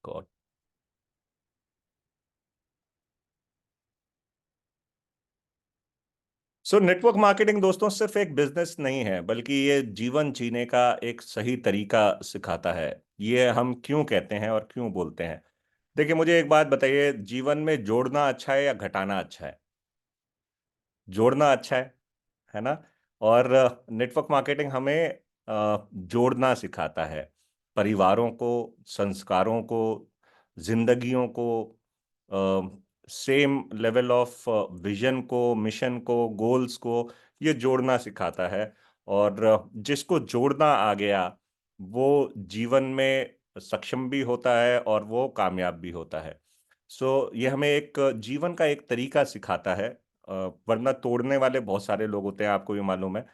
God. So network marketing दोस्तों सिर्फ एक बिजनेस नहीं है, बल्कि ये जीवन जीने का एक सही तरीका सिखाता है। ये हम क्यों कहते हैं और क्यों बोलते हैं? देखिए, मुझे एक बात बताइए, जीवन में जोड़ना अच्छा है या घटाना अच्छा है? जोड़ना अच्छा है ना? और नेटवर्क मार्केटिंग हमें जोड़ना सिखाता है। परिवारों को, संस्कारों को, जिंदगियों को, सेम लेवल ऑफ विजन को, मिशन को, गोल्स को ये जोड़ना सिखाता है। और जिसको जोड़ना आ गया, वो जीवन में सक्षम भी होता है और वो कामयाब भी होता है। सो ये हमें एक जीवन का एक तरीका सिखाता है। वरना तोड़ने वाले बहुत सारे लोग होते हैं, आपको भी मालूम है।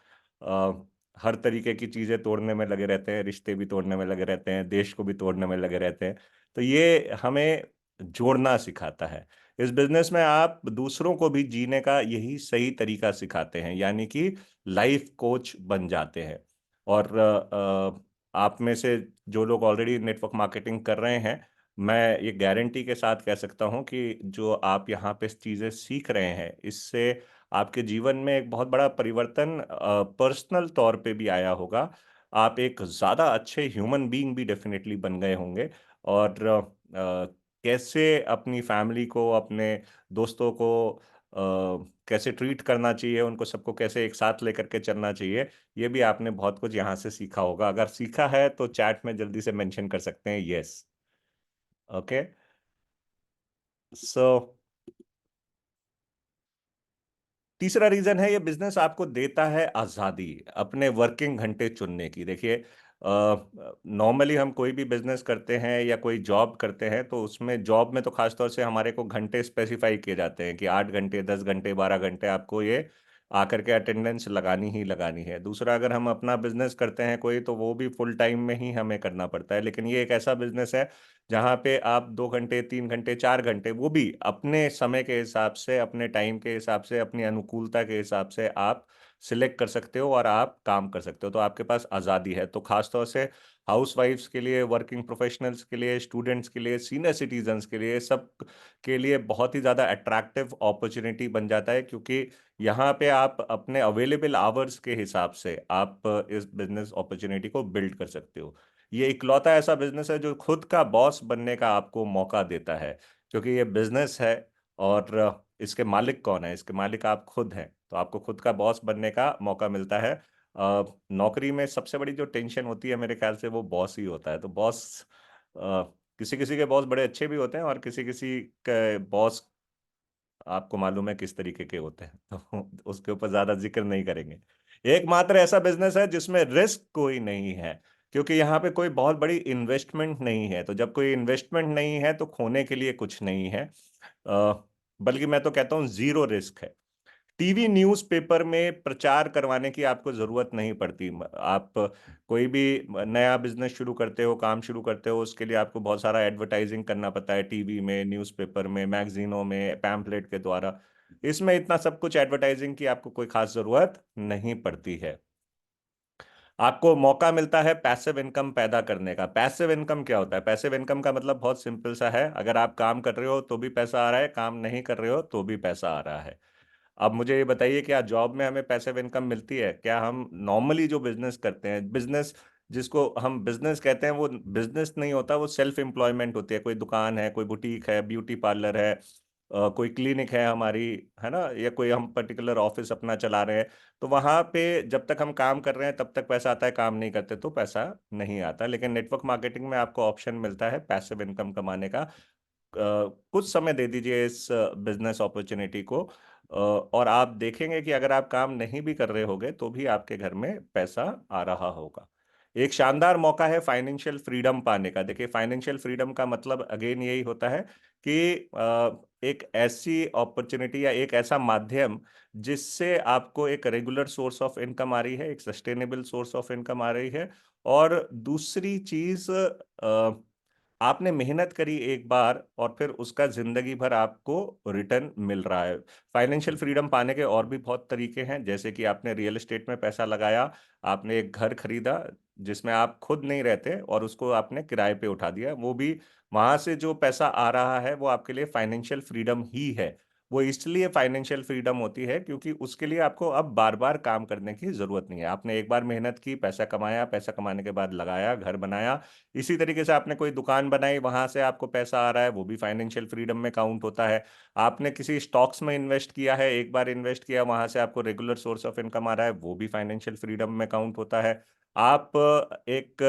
हर तरीके की चीजें तोड़ने में लगे रहते हैं, रिश्ते भी तोड़ने में लगे रहते हैं, देश को भी तोड़ने में लगे रहते हैं। तो ये हमें जोड़ना सिखाता है। इस बिजनेस में आप दूसरों को भी जीने का यही सही तरीका सिखाते हैं, यानी कि लाइफ कोच बन जाते हैं। और आप में से जो लोग ऑलरेडी नेटवर्क मार्केटिंग कर रहे हैं, मैं ये गारंटी के साथ कह सकता हूं कि जो आप यहाँ पे चीजें सीख रहे हैं, इससे आपके जीवन में एक बहुत बड़ा परिवर्तन पर्सनल तौर पे भी आया होगा। आप एक ज्यादा अच्छे ह्यूमन बीइंग भी डेफिनेटली बन गए होंगे। और कैसे अपनी फैमिली को, अपने दोस्तों को कैसे ट्रीट करना चाहिए, उनको सबको कैसे एक साथ लेकर के चलना चाहिए, ये भी आपने बहुत कुछ यहाँ से सीखा होगा। अगर सीखा है तो चैट में जल्दी से मेंशन कर सकते हैं यस। ओके। सो तीसरा रीजन है, ये बिजनेस आपको देता है आजादी अपने वर्किंग घंटे चुनने की। देखिए, नॉर्मली हम कोई भी बिजनेस करते हैं या कोई जॉब करते हैं, तो उसमें जॉब में तो खासतौर से हमारे को घंटे स्पेसिफाई किए जाते हैं कि 8 घंटे, 10 घंटे, 12 घंटे आपको ये आकर के अटेंडेंस लगानी ही लगानी है। दूसरा, अगर हम अपना बिजनेस करते हैं कोई, तो वो भी फुल टाइम में ही हमें करना पड़ता है। लेकिन ये एक ऐसा बिजनेस है जहाँ पे आप 2 घंटे, 3 घंटे, 4 घंटे, वो भी अपने समय के हिसाब से, अपने टाइम के हिसाब से, अपनी अनुकूलता के हिसाब से आप सिलेक्ट कर सकते हो और आप काम कर सकते हो। तो आपके पास आज़ादी है। तो खासतौर से हाउस वाइफ्स के लिए, वर्किंग प्रोफेशनल्स के लिए, स्टूडेंट्स के लिए, सीनियर सिटीजन्स के लिए, सब के लिए बहुत ही ज़्यादा अट्रैक्टिव अपॉर्चुनिटी बन जाता है, क्योंकि यहाँ पे आप अपने अवेलेबल आवर्स के हिसाब से आप इस बिजनेस अपॉर्चुनिटी को बिल्ड कर सकते हो। ये इकलौता ऐसा बिजनेस है जो खुद का बॉस बनने का आपको मौका देता है, क्योंकि ये बिजनेस है। और इसके मालिक कौन है? इसके मालिक आप खुद हैं। तो आपको खुद का बॉस बनने का मौका मिलता है। नौकरी में सबसे बड़ी जो टेंशन होती है मेरे ख्याल से, वो बॉस ही होता है। तो बॉस, किसी किसी के बॉस बड़े अच्छे भी होते हैं और किसी किसी के बॉस आपको मालूम है किस तरीके के होते हैं। तो उसके ऊपर ज्यादा जिक्र नहीं करेंगे। एकमात्र ऐसा बिजनेस है जिसमें रिस्क कोई नहीं है, क्योंकि यहाँ पे कोई बहुत बड़ी इन्वेस्टमेंट नहीं है। तो जब कोई इन्वेस्टमेंट नहीं है तो खोने के लिए कुछ नहीं है। बल्कि मैं तो कहता हूँ जीरो रिस्क है। टीवी न्यूज़पेपर में प्रचार करवाने की आपको जरूरत नहीं पड़ती। आप कोई भी नया बिजनेस शुरू करते हो, काम शुरू करते हो, उसके लिए आपको बहुत सारा एडवर्टाइजिंग करना पड़ता है, टीवी में, न्यूज़पेपर में, मैगजीनों में, पैम्पलेट के द्वारा। इसमें इतना सब कुछ एडवर्टाइजिंग की आपको कोई खास जरूरत नहीं पड़ती है। आपको मौका मिलता है पैसिव इनकम पैदा करने का। पैसिव इनकम क्या होता है? पैसिव इनकम का मतलब बहुत सिंपल सा है, अगर आप काम कर रहे हो तो भी पैसा आ रहा है, काम नहीं कर रहे हो तो भी पैसा आ रहा है। अब मुझे ये बताइए, क्या जॉब में हमें पैसिव इनकम मिलती है? क्या हम नॉर्मली जो बिजनेस करते हैं, बिजनेस जिसको हम बिजनेस कहते हैं, वो बिजनेस नहीं होता, वो सेल्फ एम्प्लॉयमेंट होती है। कोई दुकान है, कोई बुटीक है, ब्यूटी पार्लर है, कोई क्लिनिक है हमारी, है ना, या कोई हम पर्टिकुलर ऑफिस अपना चला रहे हैं। तो वहां पे जब तक हम काम कर रहे हैं तब तक पैसा आता है, काम नहीं करते तो पैसा नहीं आता। लेकिन नेटवर्क मार्केटिंग में आपको ऑप्शन मिलता है पैसिव इनकम कमाने का। कुछ समय दे दीजिए इस बिजनेस अपॉर्चुनिटी को, और आप देखेंगे कि अगर आप काम नहीं भी कर रहे होगे तो भी आपके घर में पैसा आ रहा होगा। एक शानदार मौका है फाइनेंशियल फ्रीडम पाने का। देखिए, फाइनेंशियल फ्रीडम का मतलब अगेन यही होता है कि एक ऐसी अपॉर्चुनिटी या एक ऐसा माध्यम जिससे आपको एक रेगुलर सोर्स ऑफ इनकम आ रही है, एक सस्टेनेबल सोर्स ऑफ इनकम आ रही है। और दूसरी चीज, आपने मेहनत करी एक बार और फिर उसका जिंदगी भर आपको रिटर्न मिल रहा है। फाइनेंशियल फ्रीडम पाने के और भी बहुत तरीके हैं, जैसे कि आपने रियल एस्टेट में पैसा लगाया, आपने एक घर खरीदा जिसमें आप खुद नहीं रहते और उसको आपने किराए पे उठा दिया, वो भी वहां से जो पैसा आ रहा है वो आपके लिए फाइनेंशियल फ्रीडम ही है। वो इसलिए फाइनेंशियल फ्रीडम होती है क्योंकि उसके लिए आपको अब बार बार काम करने की जरूरत नहीं है। आपने एक बार मेहनत की, पैसा कमाया, पैसा कमाने के बाद लगाया, घर बनाया। इसी तरीके से आपने कोई दुकान बनाई, वहां से आपको पैसा आ रहा है, वो भी फाइनेंशियल फ्रीडम में काउंट होता है। आपने किसी स्टॉक्स में इन्वेस्ट किया है, एक बार इन्वेस्ट किया, वहां से आपको रेगुलर सोर्स ऑफ इनकम आ रहा है, वो भी फाइनेंशियल फ्रीडम में काउंट होता है। आप एक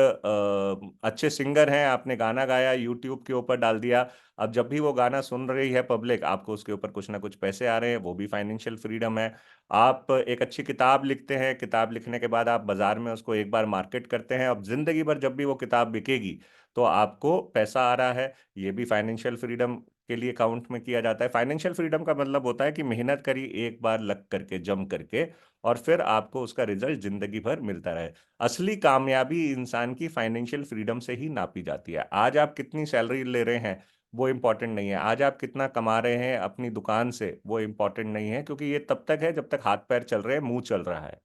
अच्छे सिंगर हैं, आपने गाना गाया, यूट्यूब के ऊपर डाल दिया, अब जब भी वो गाना सुन रही है पब्लिक, आपको उसके ऊपर कुछ ना कुछ पैसे आ रहे हैं, वो भी फाइनेंशियल फ्रीडम है। आप एक अच्छी किताब लिखते हैं, किताब लिखने के बाद आप बाजार में उसको एक बार मार्केट करते हैं, अब जिंदगी भर जब भी वो किताब बिकेगी तो आपको पैसा आ रहा है, ये भी फाइनेंशियल फ्रीडम के लिए काउंट में किया जाता है। फाइनेंशियल फ्रीडम का मतलब होता है कि मेहनत करी एक बार लग करके, जम करके, और फिर आपको उसका रिजल्ट जिंदगी भर मिलता रहे। असली कामयाबी इंसान की फाइनेंशियल फ्रीडम से ही नापी जाती है। आज आप कितनी सैलरी ले रहे हैं वो इम्पोर्टेंट नहीं है, आज आप कितना कमा रहे हैं अपनी दुकान से वो इम्पोर्टेंट नहीं है, क्योंकि ये तब तक है जब तक हाथ पैर चल रहे हैं, मुंह चल रहा है।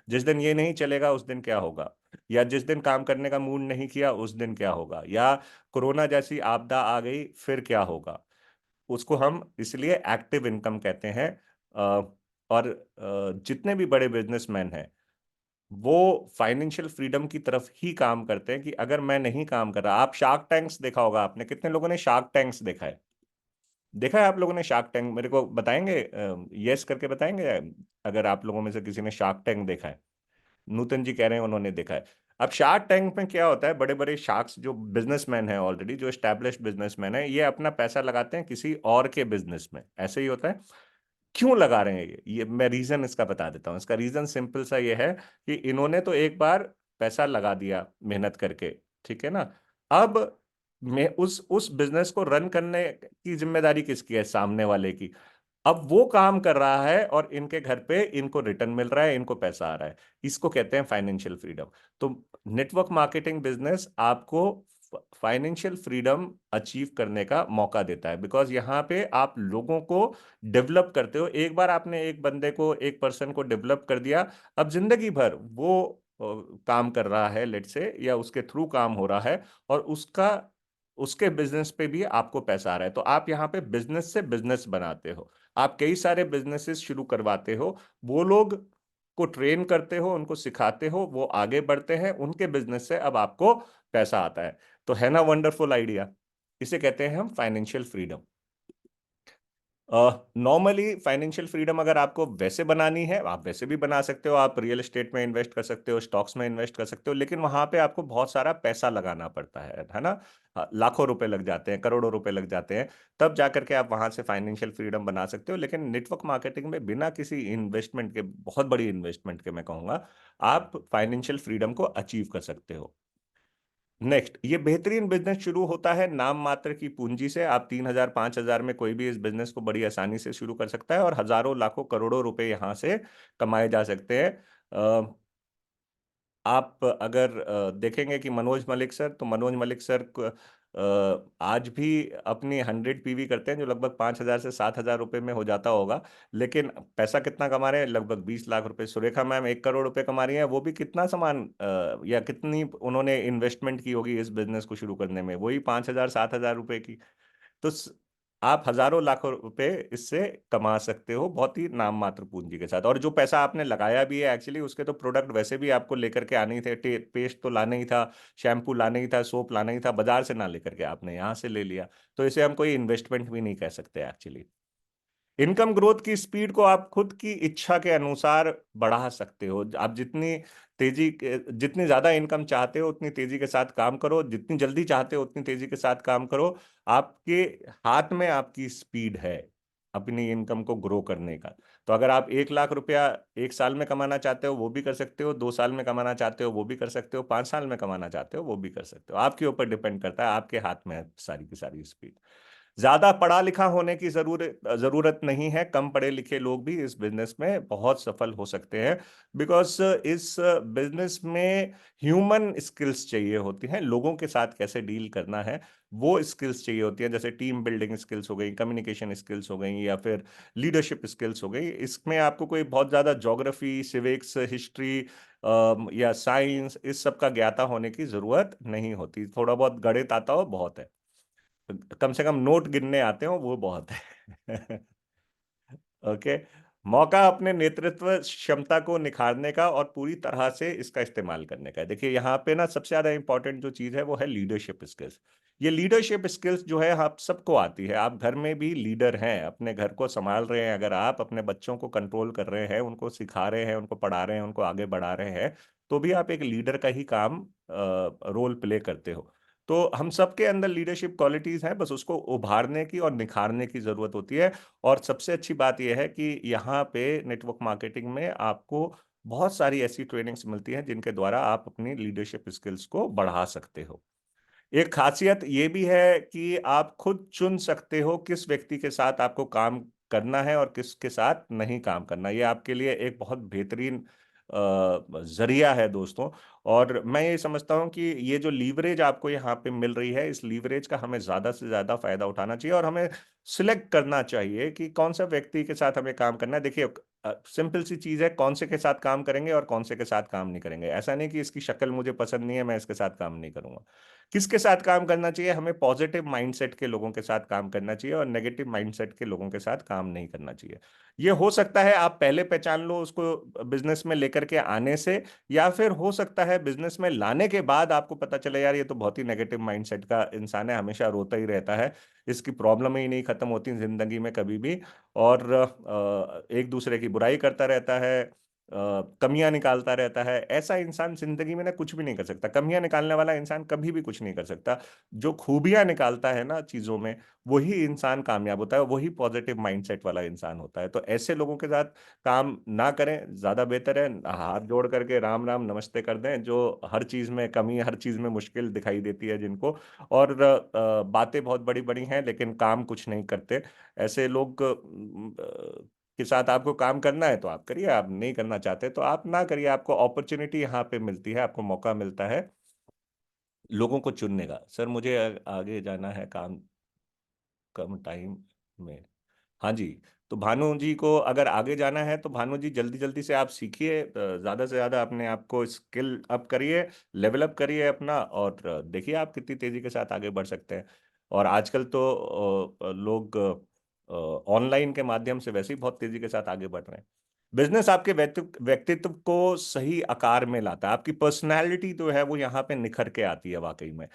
जिस दिन ये नहीं चलेगा उस दिन क्या होगा, या जिस दिन काम करने का मूड नहीं किया उस दिन क्या होगा, या कोरोना जैसी आपदा आ गई फिर क्या होगा। उसको हम इसलिए एक्टिव इनकम कहते हैं। और जितने भी बड़े बिजनेसमैन हैं वो फाइनेंशियल फ्रीडम की तरफ ही काम करते हैं कि अगर मैं नहीं काम कर रहा, आप शार्क टैंक्स देखा होगा आपने, कितने लोगों ने शार्क टैंक्स देखा है? देखा है आप लोगों ने शार्क टैंक? मेरे को बताएंगे, यस करके बताएंगे अगर आप लोगों में से किसी ने शार्क टैंक देखा है। नूतन जी कह रहे हैं उन्होंने देखा है। अब शार्क टैंक में क्या होता है, बड़े बड़े शार्क्स जो बिजनेसमैन हैं, ऑलरेडी जो एस्टैब्लिश्ड बिजनेसमैन है, ये अपना पैसा लगाते हैं किसी और के बिजनेस में, ऐसे ही होता है। क्यों लगा रहे हैं ये मैं रीजन इसका बता देता हूँ। इसका रीजन सिंपल सा ये है कि इन्होंने तो एक बार पैसा लगा दिया मेहनत करके, ठीक है ना। अब मैं उस बिजनेस को रन करने की जिम्मेदारी किसकी है? सामने वाले की। अब वो काम कर रहा है और इनके घर पे इनको रिटर्न मिल रहा है, इनको पैसा आ रहा है। इसको कहते हैं फाइनेंशियल फ्रीडम। तो नेटवर्क मार्केटिंग बिजनेस आपको फाइनेंशियल फ्रीडम अचीव करने का मौका देता है, बिकॉज यहाँ पे आप लोगों को डेवलप करते हो। एक बार आपने एक बंदे को, एक पर्सन को डेवलप कर दिया, अब जिंदगी भर वो काम कर रहा है लेट से, या उसके थ्रू काम हो रहा है, और उसके बिजनेस पे भी आपको पैसा आ रहा है। तो आप यहाँ पे बिजनेस से बिजनेस बनाते हो, आप कई सारे बिजनेसेस शुरू करवाते हो, वो लोग को ट्रेन करते हो, उनको सिखाते हो, वो आगे बढ़ते हैं, उनके बिजनेस से अब आपको पैसा आता है। तो है ना वंडरफुल आइडिया? इसे कहते हैं हम financial freedom. Normally financial freedom अगर आपको वैसे बनानी है, आप वैसे भी बना सकते हो, आप रियल एस्टेट में इन्वेस्ट कर सकते हो, स्टॉक्स में इन्वेस्ट कर सकते हो, लेकिन वहां पे आपको बहुत सारा पैसा लगाना पड़ता है ना। लाखों रुपए लग जाते हैं, करोड़ों रुपए लग जाते हैं, तब जाकर के आप वहां से फाइनेंशियल फ्रीडम बना सकते हो। लेकिन नेटवर्क मार्केटिंग में बिना किसी इन्वेस्टमेंट के, बहुत बड़ी इन्वेस्टमेंट के मैं कहूंगा, आप फाइनेंशियल फ्रीडम को अचीव कर सकते हो। नेक्स्ट, ये बेहतरीन बिजनेस शुरू होता है नाम मात्र की पूंजी से। आप 3,000 5,000 में कोई भी इस बिजनेस को बड़ी आसानी से शुरू कर सकता है, और हजारों लाखों करोड़ों रुपए यहां से कमाए जा सकते हैं। आप अगर देखेंगे कि मनोज मलिक सर, तो मनोज मलिक सर आज भी अपनी 100 पीवी करते हैं, जो लगभग 5,000 से 7,000 रुपए में हो जाता होगा। लेकिन पैसा कितना कमा रहे हैं? लगभग 20 लाख रुपए। सुरेखा मैम 1 करोड़ रुपए कमा रही हैं, वो भी कितना सामान या कितनी उन्होंने इन्वेस्टमेंट की होगी इस बिजनेस को शुरू करने में? वही 5,000 7,000 रुपए की। तो आप हजारों लाखों रुपए इससे कमा सकते हो, बहुत ही नाम मात्र पूंजी के साथ। और जो पैसा आपने लगाया भी है, एक्चुअली उसके तो प्रोडक्ट वैसे भी आपको लेकर के आने ही थे, पेस्ट तो लाना ही था, शैम्पू लाना ही था, सोप लाना ही था, बाजार से ना लेकर के आपने यहाँ से ले लिया। तो इसे हम कोई इन्वेस्टमेंट भी नहीं कह सकते एक्चुअली। इनकम ग्रोथ की स्पीड को आप खुद की इच्छा के अनुसार बढ़ा सकते हो। आप जितनी ज्यादा इनकम चाहते हो उतनी तेजी के साथ काम करो, जितनी जल्दी चाहते हो उतनी तेजी के साथ काम करो। आपके हाथ में आपकी स्पीड है अपनी इनकम को ग्रो करने का। तो अगर आप 1 लाख रुपया 1 साल में कमाना चाहते हो वो भी कर सकते हो, 2 साल में कमाना चाहते हो वो भी कर सकते हो, 5 साल में कमाना चाहते हो वो भी कर सकते हो। आपके ऊपर डिपेंड करता है, आपके हाथ में है सारी की सारी स्पीड। ज्यादा पढ़ा लिखा होने की जरूरत नहीं है, कम पढ़े लिखे लोग भी इस बिजनेस में बहुत सफल हो सकते हैं। बिकॉज इस बिजनेस में ह्यूमन स्किल्स चाहिए होती हैं, लोगों के साथ कैसे डील करना है वो स्किल्स चाहिए होती हैं, जैसे टीम बिल्डिंग स्किल्स हो गई, कम्युनिकेशन स्किल्स हो गई, या फिर लीडरशिप स्किल्स हो गई। इसमें आपको कोई बहुत ज्यादा ज्योग्राफी, सिविक्स, हिस्ट्री या साइंस इस सब का ज्ञाता होने की जरूरत नहीं होती। थोड़ा बहुत गणित आता हो बहुत है, कम से कम नोट गिनने आते हो वो बहुत है। ओके। मौका अपने नेतृत्व क्षमता को निखारने का और पूरी तरह से इसका इस्तेमाल करने का है। देखिए यहाँ पे ना सबसे ज्यादा इंपॉर्टेंट जो चीज है वो है लीडरशिप स्किल्स। ये लीडरशिप स्किल्स जो है आप सबको आती है, आप घर में भी लीडर हैं, अपने घर को संभाल रहे हैं, अगर आप अपने बच्चों को कंट्रोल कर रहे हैं, उनको सिखा रहे हैं, उनको पढ़ा रहे हैं, उनको आगे बढ़ा रहे हैं, तो भी आप एक लीडर का ही काम रोल प्ले करते हो। तो हम सबके अंदर लीडरशिप क्वालिटीज हैं, बस उसको उभारने की और निखारने की जरूरत होती है। और सबसे अच्छी बात यह है कि यहाँ पे नेटवर्क मार्केटिंग में आपको बहुत सारी ऐसी ट्रेनिंग्स मिलती हैं जिनके द्वारा आप अपनी लीडरशिप स्किल्स को बढ़ा सकते हो। एक खासियत ये भी है कि आप खुद चुन सकते हो किस व्यक्ति के साथ आपको काम करना है और किसके साथ नहीं काम करना। ये आपके लिए एक बहुत बेहतरीन जरिया है दोस्तों। और मैं ये समझता हूँ कि ये जो लीवरेज आपको यहाँ पे मिल रही है, इस लीवरेज का हमें ज्यादा से ज्यादा फायदा उठाना चाहिए और हमें सिलेक्ट करना चाहिए कि कौन सा व्यक्ति के साथ हमें काम करना है। देखिए सिंपल सी चीज है, कौन से के साथ काम करेंगे और कौन से के साथ काम नहीं करेंगे। ऐसा नहीं कि इसकी शक्ल मुझे पसंद नहीं है मैं इसके साथ काम नहीं करूंगा। किसके साथ काम करना चाहिए, हमें पॉजिटिव माइंडसेट के लोगों के साथ काम करना चाहिए और नेगेटिव माइंडसेट के लोगों के साथ काम नहीं करना चाहिए। ये हो सकता है आप पहले पहचान लो उसको बिजनेस में लेकर के आने से, या फिर हो सकता है बिजनेस में लाने के बाद आपको पता चले यार ये तो बहुत ही नेगेटिव माइंडसेट का इंसान है, हमेशा रोता ही रहता है, इसकी प्रॉब्लम ही नहीं खत्म होती जिंदगी में कभी भी, और एक दूसरे की बुराई करता रहता है, कमियां निकालता रहता है। ऐसा इंसान जिंदगी में ना कुछ भी नहीं कर सकता। कमियां निकालने वाला इंसान कभी भी कुछ नहीं कर सकता। जो खूबियां निकालता है ना चीजों में, वही इंसान कामयाब होता है, वही पॉजिटिव माइंडसेट वाला इंसान होता है। तो ऐसे लोगों के साथ काम ना करें, ज्यादा बेहतर है। हाथ जोड़ करके राम राम नमस्ते कर दें, जो हर चीज में कमी, हर चीज में मुश्किल दिखाई देती है जिनको, और बातें बहुत बड़ी बड़ी हैं लेकिन काम कुछ नहीं करते। ऐसे लोग के साथ आपको काम करना है तो आप करिए, आप नहीं करना चाहते तो आप ना करिए। आपको अपॉर्चुनिटी यहाँ पे मिलती है, आपको मौका मिलता है लोगों को चुनने का। सर मुझे आगे जाना है काम कम टाइम में। हाँ जी। तो भानु जी को अगर आगे जाना है तो भानु जी जल्दी जल्दी से आप सीखिए, ज्यादा से ज्यादा अपने आप को स्किल अप करिए, लेवल अप करिए अपना, और देखिए आप कितनी तेजी के साथ आगे बढ़ सकते हैं। और आजकल तो लोग ऑनलाइन के माध्यम से वैसे ही बहुत तेजी के साथ आगे बढ़ रहे हैं। बिजनेस आपके व्यक्तित्व को सही आकार में लाता है, आपकी पर्सनैलिटी जो है वो यहाँ पे निखर के आती है वाकई में।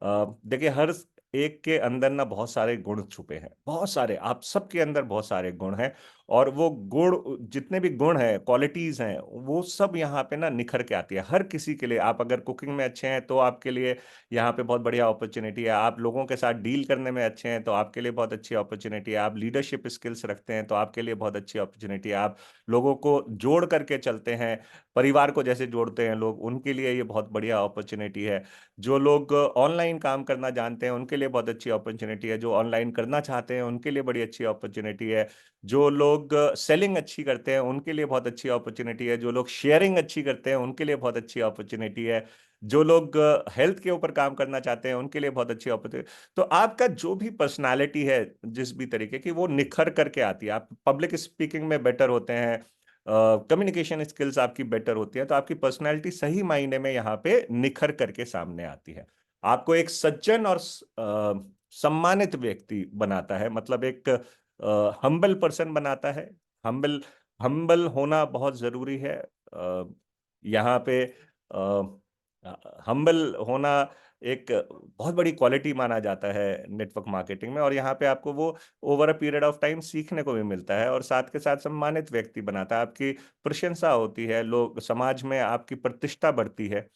देखिए हर एक के अंदर ना बहुत सारे गुण छुपे हैं, बहुत सारे, आप सबके अंदर बहुत सारे गुण हैं। और वो गुण, जितने भी गुण हैं, क्वालिटीज हैं, वो सब यहाँ पे ना निखर के आती है हर किसी के लिए। आप अगर कुकिंग में अच्छे हैं तो आपके लिए यहाँ पे बहुत बढ़िया अपॉर्चुनिटी है। आप लोगों के साथ डील करने में अच्छे हैं तो आपके लिए बहुत अच्छी अपॉर्चुनिटी है। आप लीडरशिप स्किल्स रखते हैं तो आपके लिए बहुत अच्छी अपॉर्चुनिटी है। आप लोगों को जोड़ करके चलते हैं, परिवार को जैसे जोड़ते हैं लोग, उनके लिए ये बहुत बढ़िया अपॉर्चुनिटी है। जो लोग ऑनलाइन काम करना जानते हैं उनके लिए बहुत अच्छी अपॉर्चुनिटी है, जो ऑनलाइन करना चाहते हैं उनके लिए बड़ी अच्छी अपॉर्चुनिटी है, जो लोग सेलिंग अच्छी करते हैं उनके लिए बहुत अच्छी अपॉर्चुनिटी है, जो लोग शेयरिंग अच्छी करते हैं उनके लिए बहुत अच्छी अपॉर्चुनिटी है, जो लोग हेल्थ के ऊपर काम करना चाहते हैं उनके लिए बहुत अच्छी अपॉर्चुनिटी। तो आपका जो भी पर्सनालिटी है, जिस भी तरीके की, वो निखर करके आती है। आप पब्लिक स्पीकिंग में बेटर होते हैं, कम्युनिकेशन स्किल्स आपकी बेटर होती है, तो आपकी पर्सनैलिटी सही मायने में यहाँ पे निखर करके सामने आती है। आपको एक सज्जन और सम्मानित व्यक्ति बनाता है, मतलब एक हम्बल पर्सन बनाता है। हम्बल हम्बल होना बहुत जरूरी है। यहाँ पे हम्बल होना एक बहुत बड़ी क्वालिटी माना जाता है नेटवर्क मार्केटिंग में, और यहाँ पे आपको वो over a period of time सीखने को भी मिलता है, और साथ के साथ सम्मानित व्यक्ति बनाता है, आपकी प्रशंसा होती है, लोग समाज में आपकी प्रतिष्ठा बढ़ती है,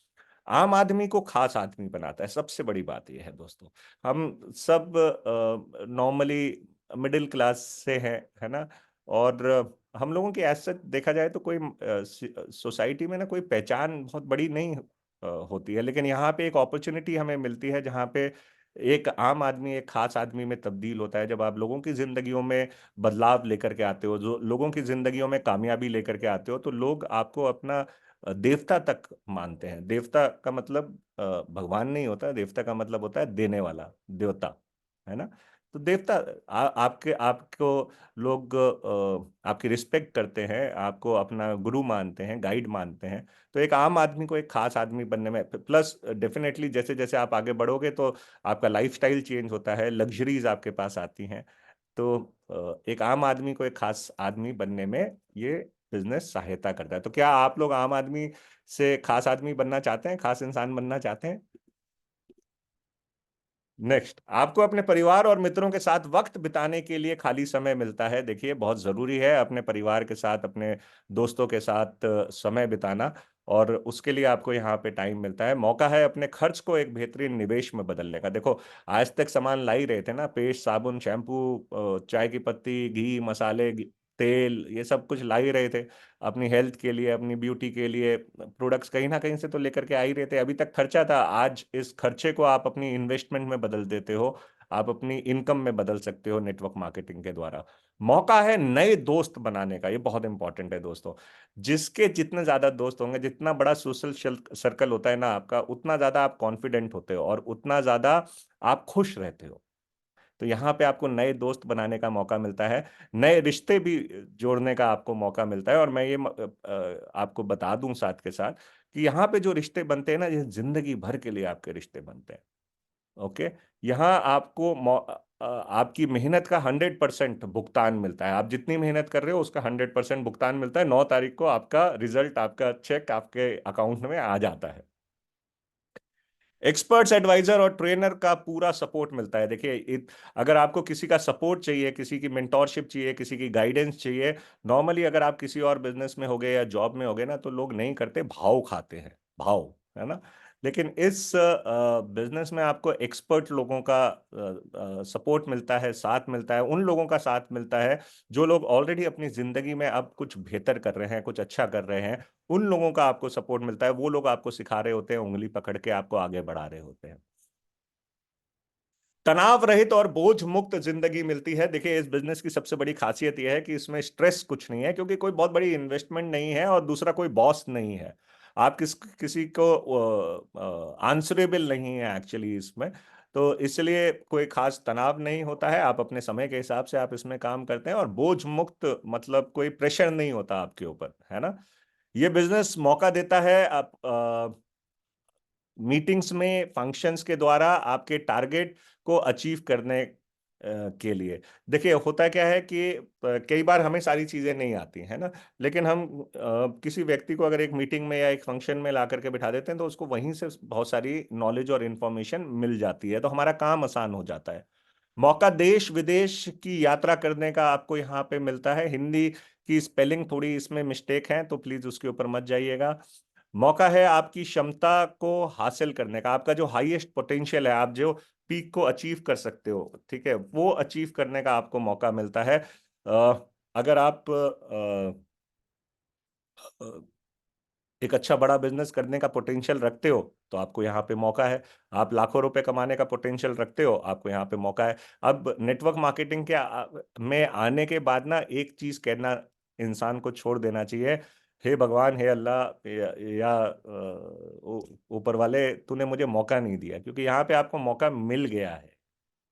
आम आदमी को खास आदमी बनाता है। सबसे बड़ी बात यह है दोस्तों, हम सब नॉर्मली मिडिल क्लास से हैं, है ना, और हम लोगों की ऐसे देखा जाए तो कोई सोसाइटी में ना कोई पहचान बहुत बड़ी नहीं होती है, लेकिन यहाँ पे एक अपॉर्चुनिटी हमें मिलती है जहाँ पे एक आम आदमी एक खास आदमी में तब्दील होता है जब आप लोगों की जिंदगियों में बदलाव लेकर के आते हो, जो लोगों की जिंदगियों में कामयाबी लेकर के आते हो, तो लोग आपको अपना देवता तक मानते हैं। देवता का मतलब भगवान नहीं होता, देवता का मतलब होता है देने वाला, देवता, है ना। तो देवता आपके आपको लोग आपकी रिस्पेक्ट करते हैं, आपको अपना गुरु मानते हैं, गाइड मानते हैं। तो एक आम आदमी को एक खास आदमी बनने में, प्लस डेफिनेटली जैसे जैसे आप आगे बढ़ोगे तो आपका लाइफस्टाइल चेंज होता है, लग्जरीज आपके पास आती हैं। तो एक आम आदमी को एक खास आदमी बनने में ये बिजनेस सहायता करता है। तो क्या आप लोग आम आदमी से खास आदमी बनना चाहते हैं, खास इंसान बनना चाहते हैं? नेक्स्ट, आपको अपने परिवार और मित्रों के साथ वक्त बिताने के लिए खाली समय मिलता है। देखिए, बहुत जरूरी है अपने परिवार के साथ, अपने दोस्तों के साथ समय बिताना, और उसके लिए आपको यहाँ पे टाइम मिलता है। मौका है अपने खर्च को एक बेहतरीन निवेश में बदलने का। देखो, आज तक सामान ला ही रहे थे ना, पेस्ट, साबुन, शैम्पू, चाय की पत्ती, घी, मसाले, तेल, ये सब कुछ ला ही रहे थे। अपनी हेल्थ के लिए, अपनी ब्यूटी के लिए प्रोडक्ट्स कहीं ना कहीं से तो लेकर के आ ही रहे थे। अभी तक खर्चा था, आज इस खर्चे को आप अपनी इन्वेस्टमेंट में बदल देते हो, आप अपनी इनकम में बदल सकते हो नेटवर्क मार्केटिंग के द्वारा। मौका है नए दोस्त बनाने का, ये बहुत इंपॉर्टेंट है दोस्तों। जिसके जितने ज्यादा दोस्त होंगे, जितना बड़ा सोशल सर्कल होता है ना आपका, उतना ज्यादा आप कॉन्फिडेंट होते हो और उतना ज्यादा आप खुश रहते हो। तो यहाँ पे आपको नए दोस्त बनाने का मौका मिलता है, नए रिश्ते भी जोड़ने का आपको मौका मिलता है। और मैं ये आपको बता दूं साथ के साथ कि यहाँ पे जो रिश्ते बनते हैं ना, ये जिंदगी भर के लिए आपके रिश्ते बनते हैं। ओके। यहाँ आपको आपकी मेहनत का 100% भुगतान मिलता है। आप जितनी मेहनत कर रहे हो उसका 100% भुगतान मिलता है। 9 तारीख को आपका रिजल्ट, आपका चेक आपके अकाउंट में आ जाता है। एक्सपर्ट्स, एडवाइजर और ट्रेनर का पूरा सपोर्ट मिलता है। देखिए, अगर आपको किसी का सपोर्ट चाहिए, किसी की मेंटोरशिप चाहिए, किसी की गाइडेंस चाहिए, नॉर्मली अगर आप किसी और बिजनेस में होगे या जॉब में होगे ना, तो लोग नहीं करते, भाव खाते हैं, भाव, है ना। लेकिन इस बिजनेस में आपको एक्सपर्ट लोगों का सपोर्ट मिलता है, साथ मिलता है, उन लोगों का साथ मिलता है जो लोग ऑलरेडी अपनी जिंदगी में अब कुछ बेहतर कर रहे हैं, कुछ अच्छा कर रहे हैं। उन लोगों का आपको सपोर्ट मिलता है, वो लोग आपको सिखा रहे होते हैं, उंगली पकड़ के आपको आगे बढ़ा रहे होते हैं। तनाव रहित और बोझ मुक्त जिंदगी मिलती है। देखिए, इस बिजनेस की सबसे बड़ी खासियत यह है कि इसमें स्ट्रेस कुछ नहीं है, क्योंकि कोई बहुत बड़ी इन्वेस्टमेंट नहीं है और दूसरा कोई बॉस नहीं है। आप किसी को आंसरेबल नहीं है एक्चुअली इसमें। तो इसलिए कोई खास तनाव नहीं होता है, आप अपने समय के हिसाब से आप इसमें काम करते हैं, और बोझ मुक्त मतलब कोई प्रेशर नहीं होता आपके ऊपर, है ना। ये बिजनेस मौका देता है आप मीटिंग्स में, फंक्शंस के द्वारा आपके टारगेट को अचीव करने के लिए। देखिए, होता क्या है कि कई बार हमें सारी चीजें नहीं आती है ना, लेकिन हम किसी व्यक्ति को अगर एक मीटिंग में या एक फंक्शन में ला करके बिठा देते हैं, तो उसको वहीं से बहुत सारी नॉलेज और इंफॉर्मेशन मिल जाती है, तो हमारा काम आसान हो जाता है। मौका देश विदेश की यात्रा करने का आपको यहाँ पे मिलता है। हिंदी की स्पेलिंग थोड़ी इसमें मिस्टेक है, तो प्लीज उसके ऊपर मत जाइएगा। मौका है आपकी क्षमता को हासिल करने का, आपका जो हाईएस्ट पोटेंशियल है, आप जो पीक को अचीव कर सकते हो, ठीक है, वो अचीव करने का आपको मौका मिलता है। अगर आप एक अच्छा बड़ा बिजनेस करने का पोटेंशियल रखते हो, तो आपको यहाँ पे मौका है। आप लाखों रुपए कमाने का पोटेंशियल रखते हो, आपको यहाँ पे मौका है। अब नेटवर्क मार्केटिंग के में आने के बाद ना, एक चीज कहना इंसान को छोड़ देना चाहिए, हे भगवान, हे अल्लाह, या ऊपर वाले, तूने मुझे मौका नहीं दिया, क्योंकि यहाँ पे आपको मौका मिल गया है।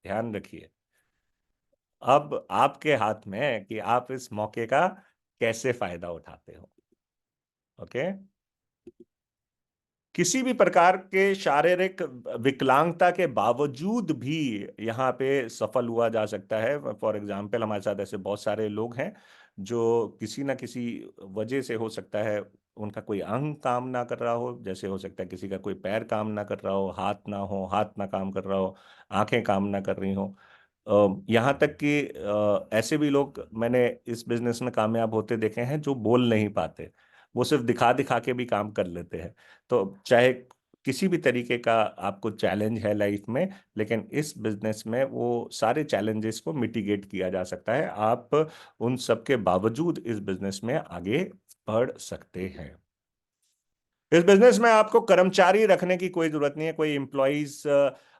ध्यान रखिए, अब आपके हाथ में है कि आप इस मौके का कैसे फायदा उठाते हो। ओके। किसी भी प्रकार के शारीरिक विकलांगता के बावजूद भी यहाँ पे सफल हुआ जा सकता है। फॉर एग्जाम्पल, हमारे साथ ऐसे बहुत सारे लोग हैं जो किसी ना किसी वजह से, हो सकता है उनका कोई अंग काम ना कर रहा हो, जैसे हो सकता है किसी का कोई पैर काम ना कर रहा हो, हाथ ना काम कर रहा हो, आंखें काम ना कर रही हो। यहाँ तक कि ऐसे भी लोग मैंने इस बिजनेस में कामयाब होते देखे हैं जो बोल नहीं पाते, वो सिर्फ दिखा दिखा के भी काम कर लेते हैं। तो चाहे किसी भी तरीके का आपको चैलेंज है लाइफ में, लेकिन इस बिजनेस में वो सारे चैलेंजेस को मिटिगेट किया जा सकता है। आप उन सब के बावजूद इस बिजनेस में आगे बढ़ सकते हैं। इस बिजनेस में आपको कर्मचारी रखने की कोई जरूरत नहीं है, कोई एम्प्लॉयज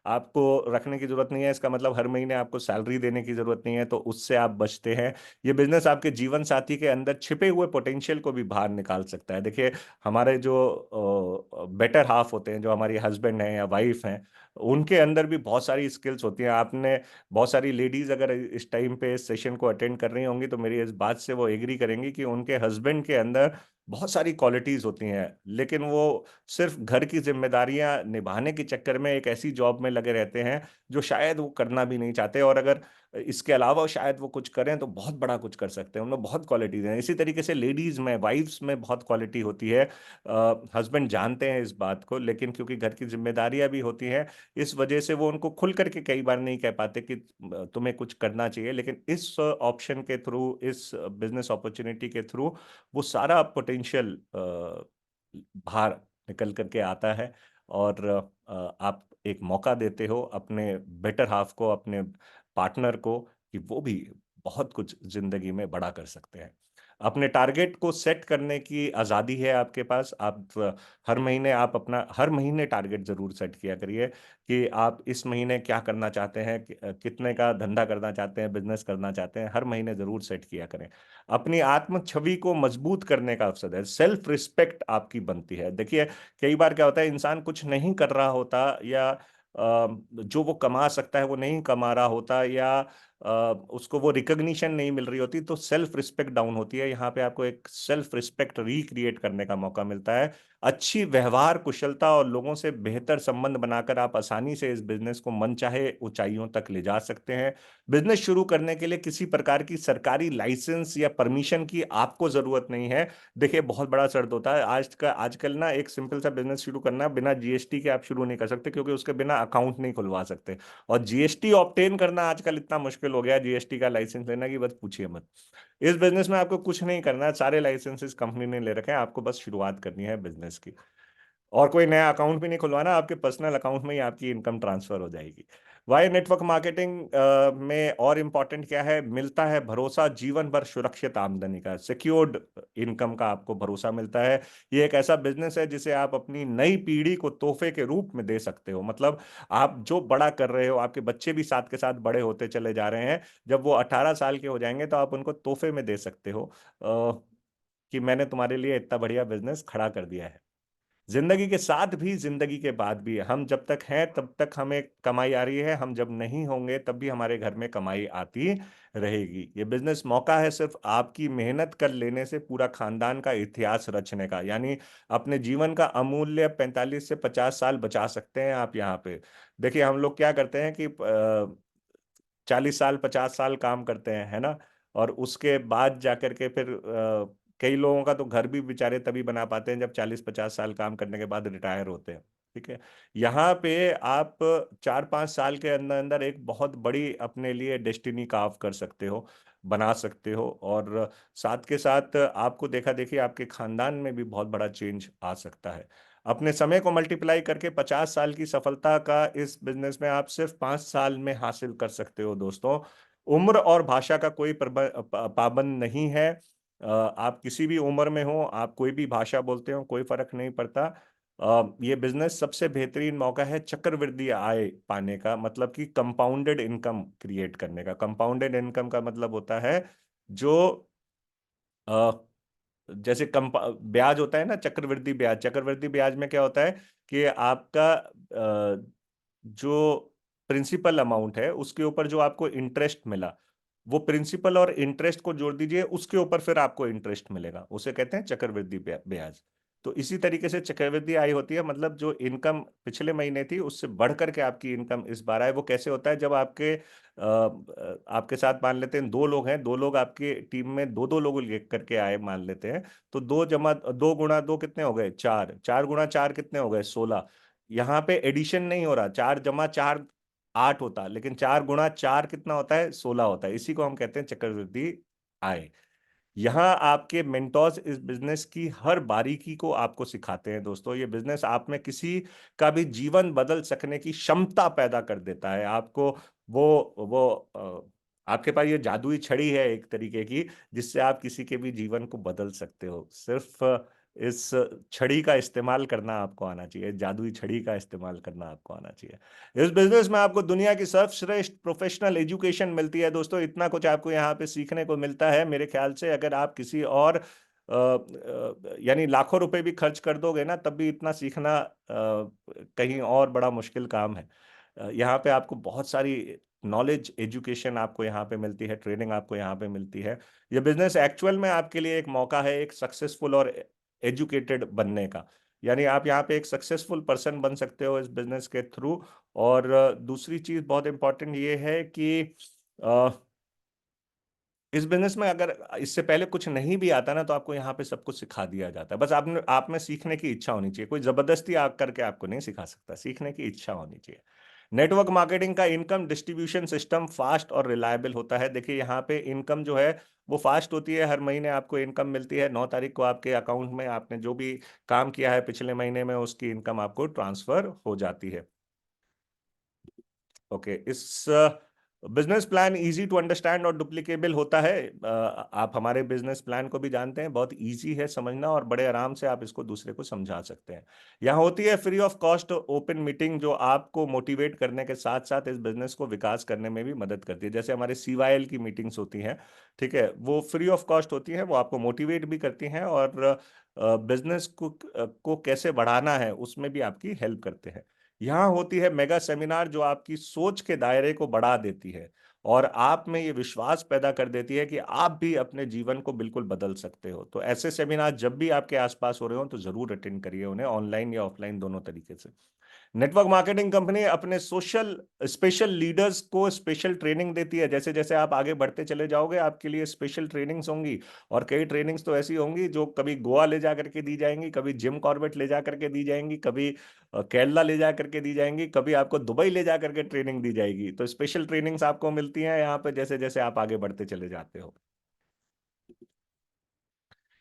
आपको रखने की जरूरत नहीं है, इसका मतलब हर महीने आपको सैलरी देने की जरूरत नहीं है, तो उससे आप बचते हैं। ये बिजनेस आपके जीवन साथी के अंदर छिपे हुए पोटेंशियल को भी बाहर निकाल सकता है। देखिए, हमारे जो बेटर हाफ होते हैं, जो हमारी हस्बैंड हैं या वाइफ हैं, उनके अंदर भी बहुत सारी स्किल्स होती हैं। आपने बहुत सारी लेडीज अगर इस टाइम पे इस सेशन को अटेंड कर रही होंगी तो मेरी इस बात से वो एग्री करेंगी कि उनके हस्बैंड के अंदर बहुत सारी क्वालिटीज होती हैं, लेकिन वो सिर्फ घर की जिम्मेदारियां निभाने के चक्कर में एक ऐसी जॉब में लगे रहते हैं जो शायद वो करना भी नहीं चाहते, और अगर इसके अलावा शायद वो कुछ करें तो बहुत बड़ा कुछ कर सकते हैं। उनमें बहुत क्वालिटीज हैं। इसी तरीके से लेडीज में, वाइफ्स में बहुत क्वालिटी होती है। हस्बैंड जानते हैं इस बात को, लेकिन क्योंकि घर की जिम्मेदारियां भी होती हैं, इस वजह से वो उनको खुल करके कई बार नहीं कह पाते कि तुम्हें कुछ करना चाहिए। लेकिन इस ऑप्शन के थ्रू, इस बिजनेस अपॉर्चुनिटी के थ्रू वो सारा पोटेंशियल बाहर निकल करके आता है, और आप एक मौका देते हो अपने बेटर हाफ को, अपने पार्टनर को, कि वो भी बहुत कुछ जिंदगी में बड़ा कर सकते हैं। अपने टारगेट को सेट करने की आज़ादी है आपके पास। आप हर महीने, आप अपना हर महीने टारगेट जरूर सेट किया करिए कि आप इस महीने क्या करना चाहते हैं, कितने का धंधा करना चाहते हैं, बिजनेस करना चाहते हैं, हर महीने जरूर सेट किया करें। अपनी आत्म छवि को मजबूत करने का अवसर है, सेल्फ रिस्पेक्ट आपकी बनती है। देखिए, कई बार क्या होता है, इंसान कुछ नहीं कर रहा होता, या जो वो कमा सकता है वो नहीं कमा रहा होता, या उसको वो रिकग्निशन नहीं मिल रही होती, तो सेल्फ रिस्पेक्ट डाउन होती है। यहाँ पे आपको एक सेल्फ रिस्पेक्ट रिक्रिएट करने का मौका मिलता है। अच्छी व्यवहार कुशलता और लोगों से बेहतर संबंध बनाकर आप आसानी से इस बिजनेस को मनचाहे ऊंचाइयों तक ले जा सकते हैं। बिजनेस शुरू करने के लिए किसी प्रकार की सरकारी लाइसेंस या परमिशन की आपको जरूरत नहीं है। देखिए, बहुत बड़ा शर्त होता है आजकल ना, एक सिंपल सा बिजनेस शुरू करना बिना जीएसटी के आप शुरू नहीं कर सकते, क्योंकि उसके बिना अकाउंट नहीं खुलवा सकते। और जीएसटी ऑब्टेन करना आजकल इतना मुश्किल हो गया है, जीएसटी का लाइसेंस लेना, की बस पूछिए मत। इस बिजनेस में आपको कुछ नहीं करना है, सारे लाइसेंसेस कंपनी ने ले रखे हैं, आपको बस शुरुआत करनी है बिजनेस की। और कोई नया अकाउंट भी नहीं खुलवाना, आपके पर्सनल अकाउंट में ही आपकी इनकम ट्रांसफर हो जाएगी। वाई नेटवर्क मार्केटिंग में और इम्पोर्टेंट क्या है, मिलता है भरोसा, जीवन भर सुरक्षित आमदनी का, सिक्योर्ड इनकम का आपको भरोसा मिलता है। ये एक ऐसा बिजनेस है जिसे आप अपनी नई पीढ़ी को तोहफे के रूप में दे सकते हो। मतलब आप जो बड़ा कर रहे हो, आपके बच्चे भी साथ के साथ बड़े होते चले जा रहे हैं, जब वो 18 साल के हो जाएंगे तो आप उनको तोहफे में दे सकते हो कि मैंने तुम्हारे लिए इतना बढ़िया बिजनेस खड़ा कर दिया है। जिंदगी के साथ भी, जिंदगी के बाद भी, हम जब तक हैं तब तक हमें कमाई आ रही है, हम जब नहीं होंगे तब भी हमारे घर में कमाई आती रहेगी। ये बिजनेस मौका है सिर्फ आपकी मेहनत कर लेने से पूरा खानदान का इतिहास रचने का, यानी अपने जीवन का अमूल्य 45 से 50 साल बचा सकते हैं आप यहाँ पे। देखिए, हम लोग क्या करते हैं कि 40 साल 50 साल काम करते हैं, है ना, और उसके बाद जाकर के फिर कई लोगों का तो घर भी बेचारे तभी बना पाते हैं जब 40 50 साल काम करने के बाद रिटायर होते हैं। ठीक है। यहाँ पे आप 4 5 साल के अंदर अंदर एक बहुत बड़ी अपने लिए डेस्टिनी कार्व कर सकते हो, बना सकते हो, और साथ के साथ आपको देखा देखी आपके खानदान में भी बहुत बड़ा चेंज आ सकता है। अपने समय को मल्टीप्लाई करके 50 साल की सफलता का इस बिजनेस में आप सिर्फ 5 साल में हासिल कर सकते हो दोस्तों। उम्र और भाषा का कोई पाबंद नहीं है। आप किसी भी उम्र में हो, आप कोई भी भाषा बोलते हो, कोई फर्क नहीं पड़ता। ये बिजनेस सबसे बेहतरीन मौका है चक्रवृद्धि आय पाने का, मतलब कि कंपाउंडेड इनकम क्रिएट करने का। कंपाउंडेड इनकम का मतलब होता है जो अ, जैसे ब्याज होता है ना, चक्रवृद्धि ब्याज। चक्रवृद्धि ब्याज में क्या होता है कि आपका जो प्रिंसिपल अमाउंट है उसके ऊपर जो आपको इंटरेस्ट मिला, वो प्रिंसिपल और इंटरेस्ट को जोड़ दीजिए, उसके ऊपर फिर आपको इंटरेस्ट मिलेगा, उसे कहते हैं चक्रवृद्धि ब्याज। तो इसी तरीके से चक्रवृद्धि आय होती है, मतलब जो इनकम पिछले महीने थी उससे बढ़ करके आपकी इनकम इस बार आए। वो कैसे होता है, जब आपके साथ मान लेते हैं 2 लोग हैं, 2 लोग आपकी टीम में, 2 2 लोग करके आए मान लेते हैं, तो 2 गुणा 2 कितने हो गए, 4, 4 गुणा 4 कितने हो गए, 16। यहाँ पे एडिशन नहीं हो रहा, 4 + 4 8 होता, लेकिन 4 × 4 कितना होता है, 16 होता है। इसी को हम कहते हैं चक्रवृद्धि आय। यहाँ आपके मेंटोर्स इस बिजनेस की हर बारीकी को आपको सिखाते हैं दोस्तों। ये बिजनेस आप में किसी का भी जीवन बदल सकने की क्षमता पैदा कर देता है। आपको वो आपके पास ये जादुई छड़ी है एक तरीके की, जिससे आप किसी के भी जीवन को बदल सकते हो। सिर्फ इस छड़ी का इस्तेमाल करना आपको आना चाहिए, जादुई छड़ी का इस्तेमाल करना आपको आना चाहिए। इस बिजनेस में आपको दुनिया की सर्वश्रेष्ठ प्रोफेशनल एजुकेशन मिलती है दोस्तों। इतना कुछ आपको यहाँ पे सीखने को मिलता है, मेरे ख्याल से अगर आप किसी और यानी लाखों रुपए भी खर्च कर दोगे ना, तब भी इतना सीखना कहीं और बड़ा मुश्किल काम है। यहाँ पे आपको बहुत सारी नॉलेज एजुकेशन आपको यहाँ पे मिलती है, ट्रेनिंग आपको यहाँ पे मिलती है। ये बिजनेस एक्चुअल में आपके लिए एक मौका है एक सक्सेसफुल और एजुकेटेड बनने का। यानी आप यहाँ पे एक सक्सेसफुल पर्सन बन सकते हो इस बिजनेस के थ्रू। और दूसरी चीज बहुत इंपॉर्टेंट ये है कि अ, इस बिजनेस में अगर इससे पहले कुछ नहीं भी आता ना, तो आपको यहाँ पे सब कुछ सिखा दिया जाता है। बस आपने आप में सीखने की इच्छा होनी चाहिए। कोई जबरदस्ती आग करके आपको नहीं सिखा सकता, सीखने की इच्छा होनी चाहिए। नेटवर्क मार्केटिंग का इनकम डिस्ट्रीब्यूशन सिस्टम फास्ट और रिलायबल होता है। देखिए यहाँ पे इनकम जो है वो फास्ट होती है। हर महीने आपको इनकम मिलती है। 9 तारीख को आपके अकाउंट में आपने जो भी काम किया है पिछले महीने में, उसकी इनकम आपको ट्रांसफर हो जाती है। ओके, इस business plan easy to understand और डुप्लीकेबल होता है। आप हमारे बिजनेस प्लान को भी जानते हैं, बहुत इजी है समझना और बड़े आराम से आप इसको दूसरे को समझा सकते हैं। यहाँ होती है free of cost open meeting, जो आपको मोटिवेट करने के साथ साथ इस बिजनेस को विकास करने में भी मदद करती है। जैसे हमारे CYL की मीटिंग्स होती हैं, ठीक है, वो फ्री ऑफ कॉस्ट होती हैं। वो आपको मोटिवेट भी करती हैं और बिजनेस को कैसे बढ़ाना है उसमें भी आपकी हेल्प करते हैं। यहाँ होती है मेगा सेमिनार, जो आपकी सोच के दायरे को बढ़ा देती है और आप में ये विश्वास पैदा कर देती है कि आप भी अपने जीवन को बिल्कुल बदल सकते हो। तो ऐसे सेमिनार जब भी आपके आसपास हो रहे हो तो जरूर अटेंड करिए उन्हें, ऑनलाइन या ऑफलाइन दोनों तरीके से। नेटवर्क मार्केटिंग कंपनी अपने सोशल स्पेशल लीडर्स को स्पेशल ट्रेनिंग देती है। जैसे जैसे आप आगे बढ़ते चले जाओगे, आपके लिए स्पेशल ट्रेनिंग्स होंगी। और कई ट्रेनिंग्स तो ऐसी होंगी जो कभी गोवा ले जा करके दी जाएंगी, कभी जिम कॉर्बेट ले जा करके दी जाएंगी, कभी केरला ले जा करके दी जाएंगी, कभी आपको दुबई ले जा करके ट्रेनिंग दी जाएगी। तो स्पेशल ट्रेनिंग्स आपको मिलती हैं यहाँ पे जैसे जैसे आप आगे बढ़ते चले जाते हो।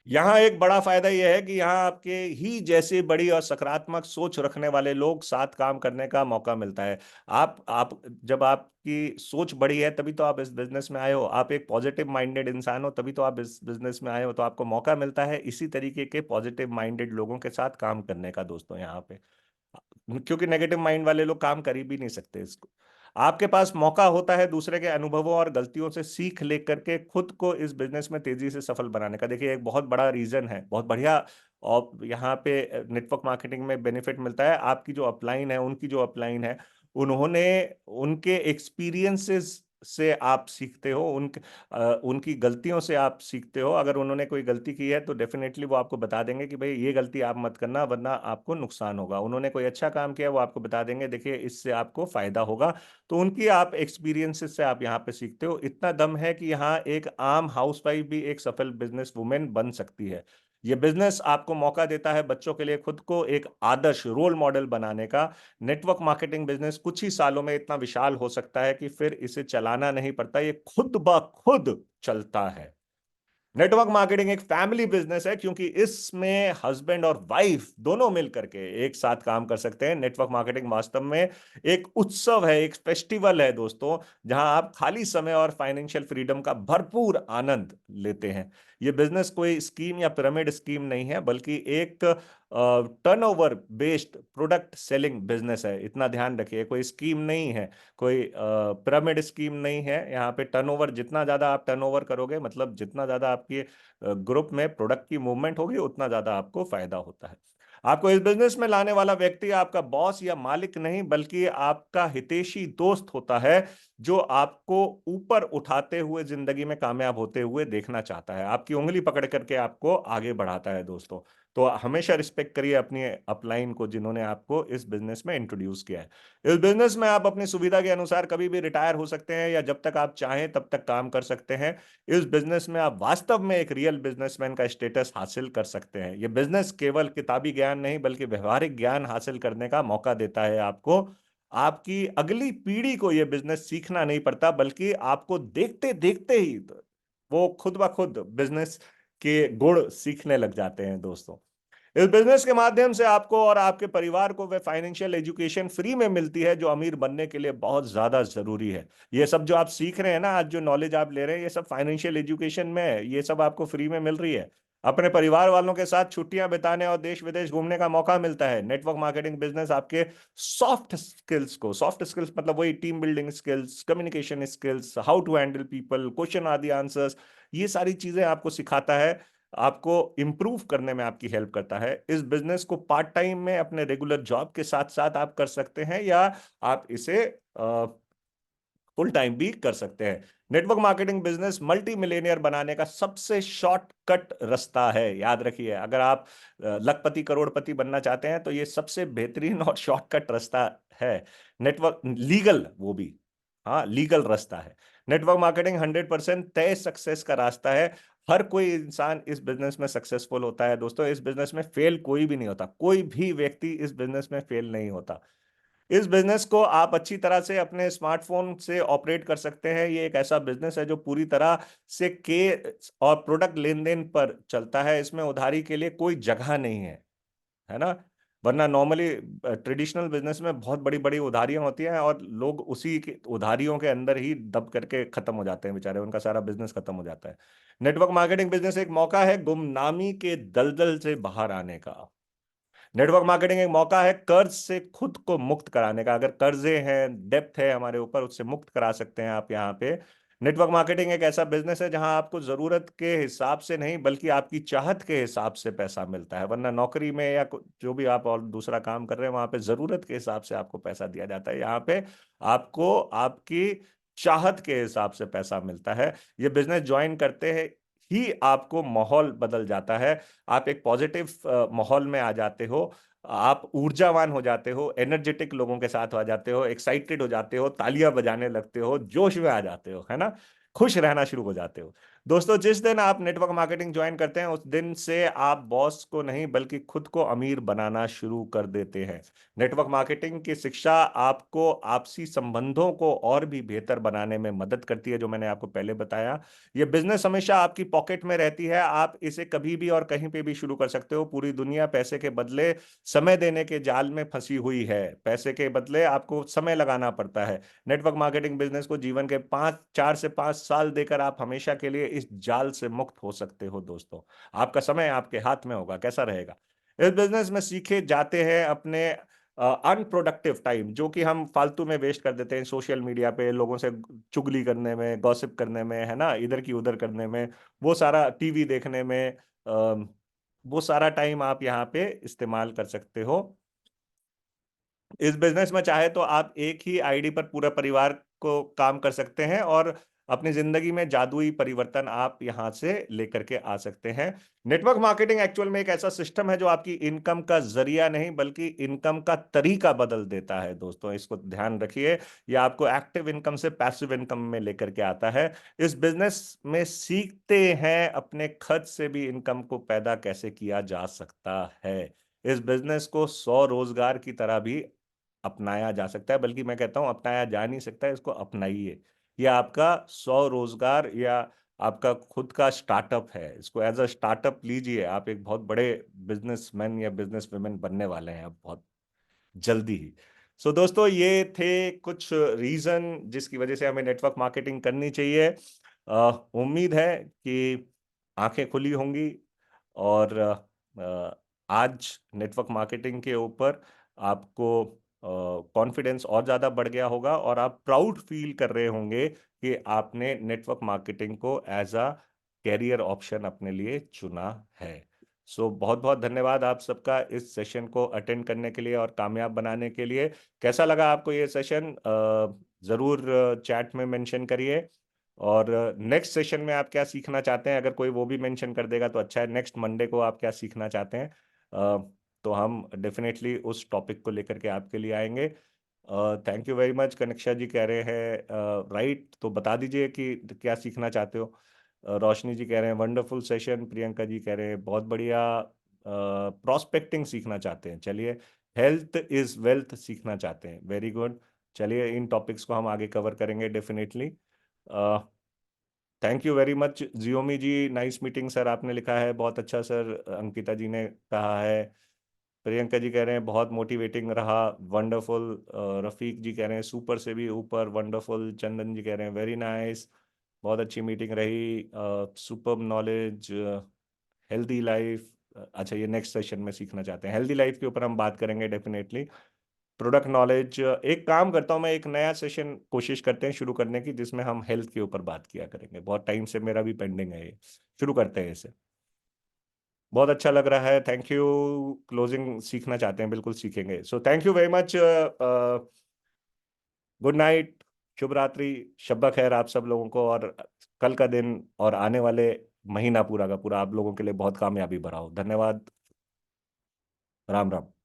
यहाँ एक बड़ा फायदा यह है कि यहाँ आपके ही जैसे बड़ी और सकारात्मक सोच रखने वाले लोग साथ काम करने का मौका मिलता है। आप जब आपकी सोच बड़ी है तभी तो आप इस बिजनेस में आए हो। आप एक पॉजिटिव माइंडेड इंसान हो तभी तो आप इस बिजनेस में आए हो। तो आपको मौका मिलता है इसी तरीके के पॉजिटिव माइंडेड लोगों के साथ काम करने का दोस्तों यहाँ पे। क्योंकि नेगेटिव माइंड वाले लोग काम कर ही भी नहीं सकते इसको। आपके पास मौका होता है दूसरे के अनुभवों और गलतियों से सीख लेकर के खुद को इस बिजनेस में तेजी से सफल बनाने का। देखिए एक बहुत बड़ा रीजन है, बहुत बढ़िया। और यहाँ पे नेटवर्क मार्केटिंग में बेनिफिट मिलता है। आपकी जो अपलाइन है, उनकी जो अपलाइन है, उन्होंने उनके एक्सपीरियंसेस से आप सीखते हो, उनकी गलतियों से आप सीखते हो। अगर उन्होंने कोई गलती की है तो डेफिनेटली वो आपको बता देंगे कि भाई ये गलती आप मत करना वरना आपको नुकसान होगा। उन्होंने कोई अच्छा काम किया, वो आपको बता देंगे देखिए इससे आपको फायदा होगा। तो उनकी आप एक्सपीरियंसेस से आप यहाँ पे सीखते हो। इतना दम है कि यहाँ एक आम हाउसवाइफ भी एक सफल बिजनेस वुमेन बन सकती है। ये बिजनेस आपको मौका देता है बच्चों के लिए खुद को एक आदर्श रोल मॉडल बनाने का। नेटवर्क मार्केटिंग बिजनेस कुछ ही सालों में इतना विशाल हो सकता है कि फिर इसे चलाना नहीं पड़ता, ये खुद ब खुद चलता है। नेटवर्क मार्केटिंग एक फैमिली बिजनेस है क्योंकि इसमें हस्बैंड और वाइफ दोनों मिलकर के एक साथ काम कर सकते हैं। नेटवर्क मार्केटिंग वास्तव में एक उत्सव है, एक फेस्टिवल है दोस्तों, जहां आप खाली समय और फाइनेंशियल फ्रीडम का भरपूर आनंद लेते हैं। यह बिजनेस कोई स्कीम या पिरामिड स्कीम नहीं है, बल्कि एक turnover based product selling business है। इतना ध्यान रखिए, कोई स्कीम नहीं है, कोई पिरामिड स्कीम नहीं है। यहाँ पे टर्नओवर, जितना ज्यादा आप टर्नओवर करोगे, मतलब जितना ज्यादा आपके ग्रुप में प्रोडक्ट की मूवमेंट होगी, उतना ज्यादा आपको फायदा होता है। आपको इस बिजनेस में लाने वाला व्यक्ति आपका बॉस या मालिक नहीं, बल्कि आपका हितैषी दोस्त होता है, जो आपको ऊपर उठाते हुए जिंदगी में कामयाब होते हुए देखना चाहता है, आपकी उंगली पकड़ करके आपको आगे बढ़ाता है दोस्तों। तो हमेशा रिस्पेक्ट करिए अपनी अपलाइन को, जिन्होंने आपको इस बिजनेस में इंट्रोड्यूस किया है। इस बिजनेस में आप अपनी सुविधा के अनुसार कभी भी रिटायर हो सकते हैं या जब तक आप चाहें तब तक काम कर सकते हैं। इस बिजनेस में आप वास्तव में एक रियल बिजनेसमैन का स्टेटस हासिल कर सकते हैं। यह बिजनेस केवल किताबी ज्ञान नहीं, बल्कि व्यवहारिक ज्ञान हासिल करने का मौका देता है आपको। आपकी अगली पीढ़ी को यह बिजनेस सीखना नहीं पड़ता, बल्कि आपको देखते देखते ही वो खुद ब खुद बिजनेस के गुण सीखने लग जाते हैं दोस्तों। इस बिजनेस के माध्यम से आपको और आपके परिवार को वह फाइनेंशियल एजुकेशन फ्री में मिलती है जो अमीर बनने के लिए बहुत ज्यादा जरूरी है। ये सब जो आप सीख रहे हैं ना, आज जो नॉलेज आप ले रहे हैं, ये सब फाइनेंशियल एजुकेशन में है, ये सब आपको फ्री में मिल रही है। अपने परिवार वालों के साथ छुट्टियां बिताने और देश विदेश घूमने का मौका मिलता है। नेटवर्क मार्केटिंग बिजनेस आपके सॉफ्ट स्किल्स मतलब वही team building skills, communication skills, how to handle people, question आदि आंसर्स, ये सारी चीजें आपको सिखाता है, आपको इंप्रूव करने में आपकी हेल्प करता है। इस बिजनेस को पार्ट टाइम में अपने रेगुलर जॉब के साथ साथ आप कर सकते हैं, या आप इसे फुल टाइम भी कर सकते हैं। Network marketing business multi Millionaire बनाने का सबसे शॉर्टकट रास्ता है। याद रखिए, अगर आप लखपति करोड़पति बनना चाहते हैं तो ये सबसे बेहतरीन और शॉर्टकट रास्ता है। नेटवर्क लीगल, वो भी, हाँ, लीगल रास्ता है। नेटवर्क मार्केटिंग 100% तय सक्सेस का रास्ता है। हर कोई इंसान इस बिजनेस में सक्सेसफुल होता है दोस्तों। इस बिजनेस में फेल कोई भी नहीं होता, कोई भी व्यक्ति इस बिजनेस में फेल नहीं होता। इस बिजनेस को आप अच्छी तरह से अपने स्मार्टफोन से ऑपरेट कर सकते हैं। ये एक ऐसा बिजनेस है जो पूरी तरह से के और प्रोडक्ट लेन देन पर चलता है। इसमें उधारी के लिए कोई जगह नहीं है ना। वरना नॉर्मली ट्रेडिशनल बिजनेस में बहुत बड़ी बड़ी उधारियां होती हैं और लोग उसी के उधारियों के अंदर ही दब करके खत्म हो जाते हैं बेचारे, उनका सारा बिजनेस खत्म हो जाता है। नेटवर्क मार्केटिंग बिजनेस एक मौका है गुमनामी के दलदल से बाहर आने का। नेटवर्क मार्केटिंग एक मौका है कर्ज से खुद को मुक्त कराने का। अगर कर्जे हैं, डेप्थ है हमारे ऊपर, उससे मुक्त करा सकते हैं आप यहाँ पे। नेटवर्क मार्केटिंग एक ऐसा बिजनेस है जहां आपको जरूरत के हिसाब से नहीं बल्कि आपकी चाहत के हिसाब से पैसा मिलता है। वरना नौकरी में या जो भी आप और दूसरा काम कर रहे हैं वहां पे जरूरत के हिसाब से आपको पैसा दिया जाता है। यहाँ पे आपको आपकी चाहत के हिसाब से पैसा मिलता है। ये बिजनेस ज्वाइन करते हैं ही आपको माहौल बदल जाता है। आप एक पॉजिटिव माहौल में आ जाते हो, आप ऊर्जावान हो जाते हो, एनर्जेटिक लोगों के साथ आ जाते हो, एक्साइटेड हो जाते हो, तालियां बजाने लगते हो, जोश में आ जाते हो, है ना, खुश रहना शुरू हो जाते हो। दोस्तों, जिस दिन आप नेटवर्क मार्केटिंग ज्वाइन करते हैं उस दिन से आप बॉस को नहीं बल्कि खुद को अमीर बनाना शुरू कर देते हैं। नेटवर्क मार्केटिंग की शिक्षा आपको आपसी संबंधों को और भी बेहतर बनाने में मदद करती है, जो मैंने आपको पहले बताया। ये बिजनेस हमेशा आपकी पॉकेट में रहती है, आप इसे कभी भी और कहीं पे भी शुरू कर सकते हो। पूरी दुनिया पैसे के बदले समय देने के जाल में फंसी हुई है। पैसे के बदले आपको समय लगाना पड़ता है। नेटवर्क मार्केटिंग बिजनेस को जीवन के 4 से 5 साल देकर आप हमेशा के लिए इस जाल से मुक्त हो सकते हो। दोस्तों, आपका समय आपके हाथ में होगा, कैसा रहेगा। इस बिजनेस में सीखे जाते हैं अपने अनप्रोडक्टिव टाइम, जो कि हम फालतू में वेस्ट कर देते हैं सोशल मीडिया पे, लोगों से चुगली करने में, गॉसिप करने में, है ना, इधर की उधर करने में, वो सारा टीवी देखने में, वो सारा टाइम आप यहाँ पे इस्तेमाल कर सकते हो। इस बिजनेस में चाहे तो आप एक ही आईडी पर पूरा परिवार को काम कर सकते हैं और अपनी जिंदगी में जादुई परिवर्तन आप यहां से लेकर के आ सकते हैं। नेटवर्क मार्केटिंग एक्चुअल में एक ऐसा सिस्टम है जो आपकी इनकम का जरिया नहीं बल्कि इनकम का तरीका बदल देता है। दोस्तों, इसको ध्यान रखिए, यह आपको एक्टिव इनकम से पैसिव इनकम में लेकर के आता है। इस बिजनेस में सीखते हैं अपने खर्च से भी इनकम को पैदा कैसे किया जा सकता है। इस बिजनेस को स्व रोजगार की तरह भी अपनाया जा सकता है, बल्कि मैं कहता हूं अपनाया जा नहीं सकता है, इसको अपनाइए। ये आपका स्वरोजगार या आपका खुद का स्टार्टअप है। इसको एज अ स्टार्टअप लीजिए। आप एक बहुत बड़े बिजनेसमैन या बिजनेस वुमेन बनने वाले हैं अब बहुत जल्दी ही। सो दोस्तों, ये थे कुछ रीजन जिसकी वजह से हमें नेटवर्क मार्केटिंग करनी चाहिए। उम्मीद है कि आंखें खुली होंगी और आज नेटवर्क मार्केटिंग के ऊपर आपको कॉन्फिडेंस और ज़्यादा बढ़ गया होगा और आप प्राउड फील कर रहे होंगे कि आपने नेटवर्क मार्केटिंग को एज अ कैरियर ऑप्शन अपने लिए चुना है। सो बहुत बहुत धन्यवाद आप सबका इस सेशन को अटेंड करने के लिए और कामयाब बनाने के लिए। कैसा लगा आपको ये सेशन, ज़रूर चैट में मेंशन करिए। और नेक्स्ट सेशन में आप क्या सीखना चाहते हैं, अगर कोई वो भी मेंशन कर देगा तो अच्छा है। नेक्स्ट मंडे को आप क्या सीखना चाहते हैं, तो हम डेफिनेटली उस टॉपिक को लेकर के आपके लिए आएंगे। Thank you very much. Kaniksha ji कह रहे हैं राइट, तो बता दीजिए कि क्या सीखना चाहते हो। रोशनी जी कह रहे हैं वंडरफुल सेशन। प्रियंका जी कह रहे हैं बहुत बढ़िया। प्रोस्पेक्टिंग सीखना चाहते हैं, चलिए। हेल्थ इज वेल्थ सीखना चाहते हैं, वेरी गुड। चलिए, इन टॉपिक्स को हम आगे कवर करेंगे definitely. Thank you very much जियोमी जी, नाइस मीटिंग सर आपने लिखा है, बहुत अच्छा सर। अंकिता जी ने कहा है। प्रियंका जी कह रहे हैं बहुत मोटिवेटिंग रहा, वंडरफुल। रफीक जी कह रहे हैं सुपर से भी ऊपर, वंडरफुल। चंदन जी कह रहे हैं वेरी नाइस, बहुत अच्छी मीटिंग रही, सुपर नॉलेज। हेल्दी लाइफ, अच्छा ये नेक्स्ट सेशन में सीखना चाहते हैं, हेल्दी लाइफ के ऊपर हम बात करेंगे डेफिनेटली। प्रोडक्ट नॉलेज, एक काम करता हूँ मैं, एक नया सेशन कोशिश करते हैं शुरू करने की जिसमें हम हेल्थ के ऊपर बात किया करेंगे, बहुत टाइम से मेरा भी पेंडिंग है ये, शुरू करते हैं इसे। बहुत अच्छा लग रहा है, थैंक यू। क्लोजिंग सीखना चाहते हैं, बिल्कुल सीखेंगे, so thank you very much. Good night, शुभ रात्रि, शब्बा खैर आप सब लोगों को, और कल का दिन और आने वाले महीना पूरा का पूरा आप लोगों के लिए बहुत कामयाबी भरा हो। धन्यवाद। राम राम।